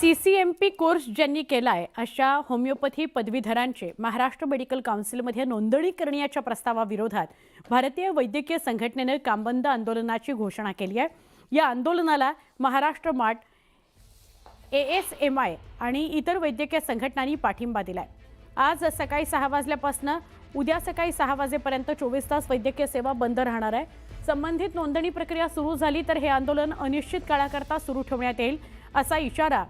CCMP course ज्यांनी केलाय अशा होमिओपॅथी पदवीधरांचे महाराष्ट्र मेडिकल काउन्सिलमध्ये नोंदणी करण्याच्या प्रस्तावाविरोधात भारतीय वैद्यकीय संघटनेने कामबंद आंदोलनाची घोषणा केली आहे। या आंदोलनाला महाराष्ट्र माट, ASMI आणि इतर वैद्यकीय संघटनांनी पाठिंबा दिलाय। आज सकाळी 6 वाजल्यापासून उद्या सकाळी 6 वाजेपर्यंत 24 तास वैद्यकीय सेवा बंद राहणार आहे। संबंधित नोंदणी प्रक्रिया सुरू झाली तर हे आंदोलन अनिश्चित काळाकरता सुरू ठेवण्यात येईल असा इशारा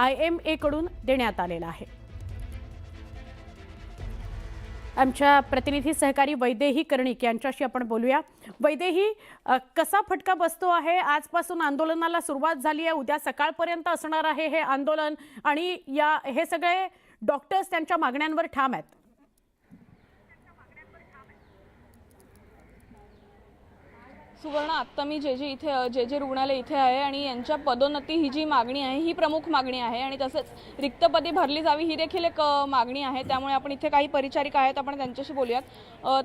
IMA कडून देण्यात आलेला आहे। आमच्या प्रतिनिधी सहकारी वैदेही कर्णिक यांच्याशी आपण बोलूया। वैदेही, कसा फटका बसतो आहे? आजपासून आंदोलनाला सुरुवात झाली आहे, उद्या सकाळपर्यंत असणार आहे हे आंदोलन आणि हे सगळे डॉक्टर्स त्यांच्या मागण्यांवर ठाम आहेत। सुवर्ण, आत्ता मी जे रुग्णालय इथे आहे आणि यांच्या पदोन्नती ही जी मागणी आहे ही प्रमुख मागणी आहे आणि तसंच रिक्त पदे भरली जावी ही देखील एक मागणी आहे। त्यामुळे आपण इथे काही परिचारिका आहेत, आपण त्यांच्याशी बोलूयात।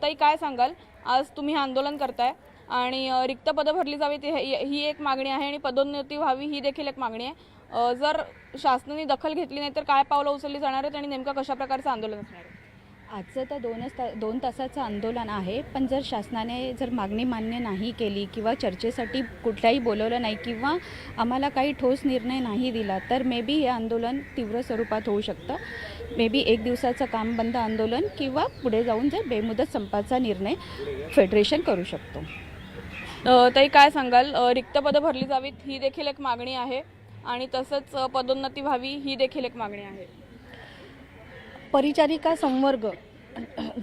ताई, काय सांगाल? आज तुम्ही हे आंदोलन करताय आणि रिक्त पदं भरली जावीत ही एक मागणी आहे आणि पदोन्नती व्हावी ही देखील एक मागणी आहे। जर शासनाने दखल घेतली नाही तर काय पावलं उचलली जाणार आहेत आणि नेमकं कशा प्रकारचं आंदोलन असणार आहे? आजचं तर 2 तासाचं आंदोलन आहे, पण जर शासनाने जर मागणी मान्य नाही केली किंवा चर्चेसाठी कुठल्याही बोलवलं नाही किंवा आम्हाला काही ठोस निर्णय नाही दिला तर मे बी हे आंदोलन तीव्र स्वरूपात होऊ शकतं। मे बी 1 दिवसाचं काम बंद आंदोलन किंवा पुढे जाऊन जर बेमुदत संपाचा निर्णय फेडरेशन करू शकतो। ताई, काय सांगाल? रिक्त पदं भरली जावीत ही देखील एक मागणी आहे आणि तसंच पदोन्नती व्हावी ही देखील एक मागणी आहे। परिचारिका संवर्ग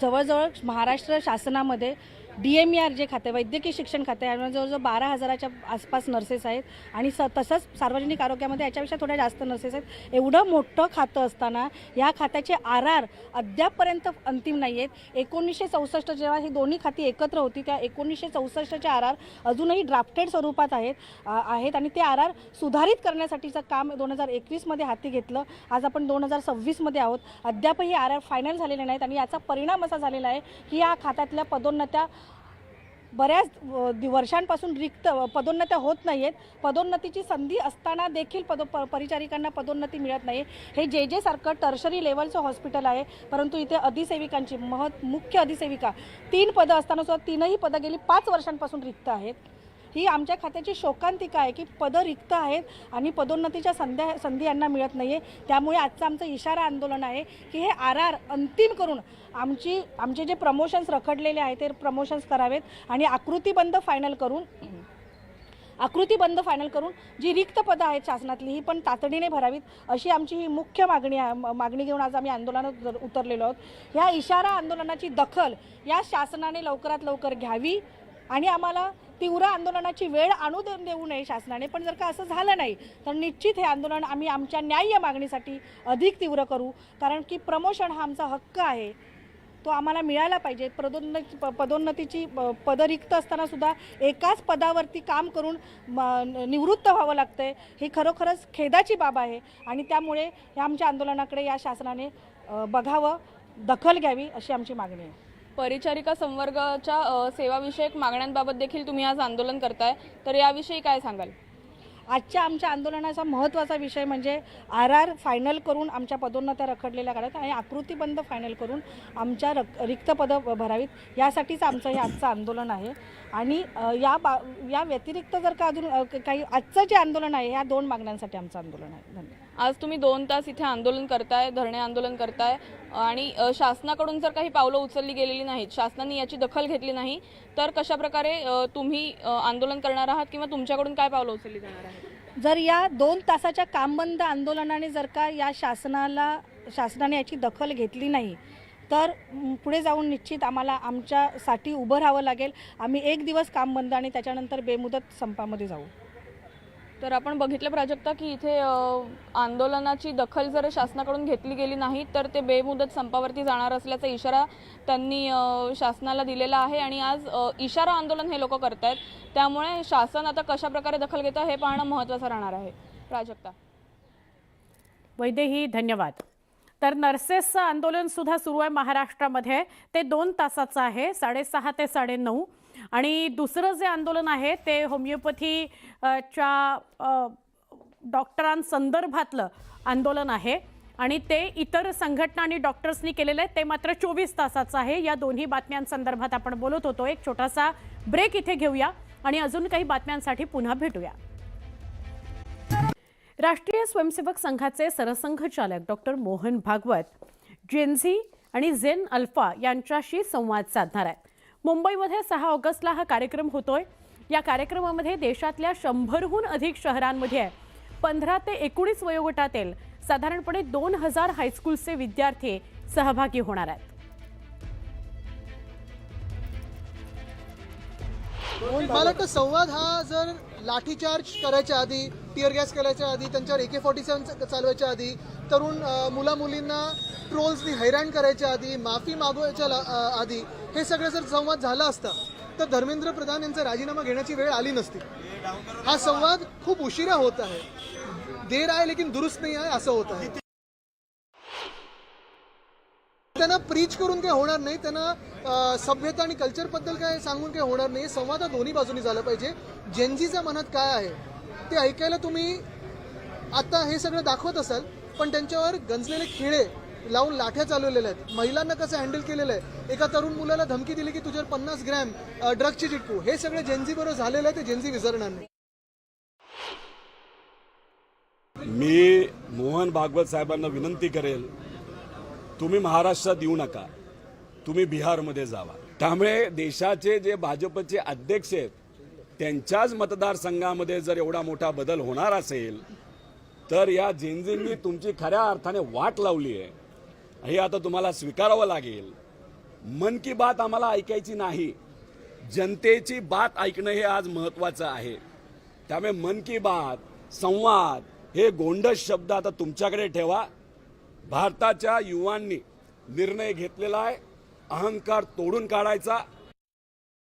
जवळजवळ महाराष्ट्र शासनामध्ये DMER जे खाते, वैद्यकीय शिक्षण खाते, यामध्ये जवळजवळ 12,000च्या आसपास नर्सेस आहेत आणि तसंच सार्वजनिक आरोग्यामध्ये याच्यापेक्षा थोड्या जास्त नर्सेस आहेत। एवढं मोठं खातं असताना या खात्याचे RR अद्यापपर्यंत अंतिम नाही आहेत। 1964 जेव्हा ही दोन्ही खाती एकत्र होती त्या 1964चे RR अजूनही ड्राफ्टेड स्वरूपात आहेत आणि ते RR सुधारित करण्यासाठीचं काम 2021मध्ये हाती घेतलं। आज आपण 2026मध्ये आहोत, अद्यापही RR फायनल झालेले नाहीत आणि याचा परिणाम असा झालेला आहे की या खात्यातल्या पदोन्नत्या बऱ्याच वर्षांपासून रिक्त पदोन्नत्या होत नाही आहेत। पदोन्नतीची संधी असताना देखील परिचारिकांना पदोन्नती मिळत नाही। हे जे सारखं टर्शरी लेवलचं हॉस्पिटल आहे, परंतु इथे अधिसेविकांची मुख्य अधिसेविका 3 पदं असताना सुद्धा 3ही पदं गेली 5 वर्षांपासून रिक्त आहेत। ही आमच्या खात्याची शोकांतिका आहे की पदं रिक्त आहेत आणि पदोन्नतीच्या संधी यांना मिळत नाही आहे। त्यामुळे आजचं आमचं इशारा आंदोलन आहे की हे RR अंतिम करून आमचे जे प्रमोशन्स रखडलेले आहेत ते प्रमोशन्स करावेत आणि आकृतीबंध फायनल करून जी रिक्त पदं आहेत शासनातली ही पण तातडीने भरावीत अशी आमची ही मुख्य मागणी घेऊन आज आम्ही आंदोलनात उतरलेलो आहोत। या इशारा आंदोलनाची दखल या शासनाने लवकरात लवकर घ्यावी आणि आम्हाला तीव्र आंदोलनाची वेळ आणू देऊ नये शासनाने। पण जर का असं झालं नाही तर निश्चित हे आंदोलन आम्ही आमच्या न्याय्य मागणीसाठी अधिक तीव्र करू, कारण की प्रमोशन हा आमचा हक्क आहे, तो आम्हाला मिळायला पाहिजे। पदोन्नतीची पदं रिक्त असताना सुद्धा एकाच पदावरती काम करून निवृत्त व्हावं लागतंय, ही खरोखरच खेदाची बाब आहे आणि त्यामुळे या आमच्या आंदोलनाकडे या शासनाने बघावं, दखल घ्यावी अशी आमची मागणी आहे। परिचारिका संवर्गाच्या सेवाविषयक मागण्यांबाबत देखील तुम्ही आज आंदोलन करताय, तर याविषयी काय सांगाल? आजच्या आमच्या आंदोलनाचा महत्त्वाचा विषय म्हणजे RR फायनल करून आमच्या पदोन्नत्या रखडलेल्या काढत आणि आकृतीबंध फायनल करून आमच्या रिक्त पदं भरावीत, यासाठीच आमचं हे आजचं आंदोलन आहे। आणि या व्यतिरिक्त जर का अजून काही आजचं जे आंदोलन आहे या 2 मागण्यांसाठी आमचं आंदोलन आहे। धन्यवाद। आज तुम्ही 2 तास इथे आंदोलन करताय, धरणे आंदोलन करताय आणि शासनाकडून जर काही पावलं उचलली गेलेली नाहीत, शासनाने याची दखल घेतली नाही तर कशा प्रकारे तुम्ही आंदोलन करणार आहात किंवा तुमच्याकडून काय पावलं उचलली जाणार आहेत? जर या 2 तासाच्या कामबंद आंदोलनाने जर का या शासनाने याची दखल घेतली नाही तर पुढे जाऊन निश्चित आम्हाला आमच्यासाठी उभं राहावं लागेल। आम्ही 1 दिवस काम बंद आणि त्याच्यानंतर बेमुदत संपामध्ये जाऊ। तर आपण बघितलं प्राजक्ता की इथे आंदोलनाची दखल जर शासनाकडून घेतली गेली नाही तर ते बेमुदत संपावरती जाणार असल्याचा इशारा त्यांनी शासनाला दिलेला आहे आणि आज इशारा आंदोलन हे लोक करतायत। त्यामुळे शासन आता कशा प्रकारे दखल घेतं हे पाहणं महत्त्वाचं राहणार आहे। प्राजक्ता, वैदेही, धन्यवाद। तर नर्सेसचं आंदोलन सुद्धा सुरू आहे महाराष्ट्रामध्ये, ते 2 तासाचं आहे, 6:30 ते 9:30 आणि दुसरं जे आंदोलन आहे ते होमिओपॅथीच्या डॉक्टरांसंदर्भातलं आंदोलन आहे आणि ते इतर संघटना आणि डॉक्टर्सनी केलेलं आहे ते मात्र 24 तासाचं आहे. या दोन्ही बातम्यांसंदर्भात आपण बोलत होतो. एक छोटासा ब्रेक इथे घेऊया आणि अजून काही बातम्यांसाठी पुन्हा भेटूया. राष्ट्रीय स्वयंसेवक संघाचे सरसंघचालक डॉक्टर मोहन भागवत जेनझी आणि झेन अल्फा यांच्याशी संवाद साधणार आहेत. मुंबईमध्ये 6 ऑगस्टला हा कार्यक्रम होतोय. या कार्यक्रमामध्ये देशातल्या 100हून अधिक शहरांमध्ये 15 ते 19 वयोगटातील साधारणपणे 2000 हायस्कूलचे विद्यार्थी सहभागी होणार आहेत. मला वाटतं संवाद हा जर लाठीचार्ज करायच्या आधी, टिअर गॅस करायच्या आधी, त्यांच्यावर AK-47 चालवायच्या आधी, तरुण मुला मुलींना ट्रोल्सनी हैराण करायच्या आधी, माफी मागवायच्या आधी हे सगळं जर संवाद झाला असता तर धर्मेंद्र प्रधान यांचा राजीनामा घेण्याची वेळ आली नसती. हा संवाद खूप उशिरा होत आहे. देर आहे लेकिन दुरुस्त नाही आहे असं होत आहे. त्यांना प्रीच करून काही होणार नाही, त्यांना सभ्यता आणि कल्चर बद्दल काय सांगून काही होणार नाही. संवाद हा दोन्ही बाजूनी झाला पाहिजे. जेनजीच्या मनात काय आहे ते ऐकायला तुम्ही आता हे सगळं दाखवत असाल, पण त्यांच्यावर गंजलेले खिळे लावून लाठ्या चालवलेल्या आहेत. महिलांना कसं हँडल केलेलं आहे. एका तरुण मुलाला धमकी दिली की तुझ्यावर 50 ग्रॅम ड्रग्सची चिटकू. हे सगळं जेनजी बरोबर झालेलं आहे. ते जेनजी विसरणार नाही. मी मोहन भागवत साहेबांना विनंती करेल, तुम्ही महाराष्ट्रात येऊ नका, तुम्ही बिहारमध्ये जावा. त्यामुळे देशाचे जे भाजपचे अध्यक्ष आहेत त्यांच्याच मतदारसंघामध्ये जर एवढा मोठा बदल होणार असेल तर या जेनजींनी तुमची खऱ्या अर्थाने वाट लावली आहे. हे आता तुम्हाला स्वीकारावं लागेल. मन की बात आम्हाला ऐकायची नाही, जनतेची बात ऐकणं हे आज महत्त्वाचं आहे. त्यामुळे मन की बात, संवाद हे गोंडस शब्द आता तुमच्याकडे ठेवा. भारताच्या युवांनी निर्णय घेतलेला आहे. अहंकार तोडून काढायचा,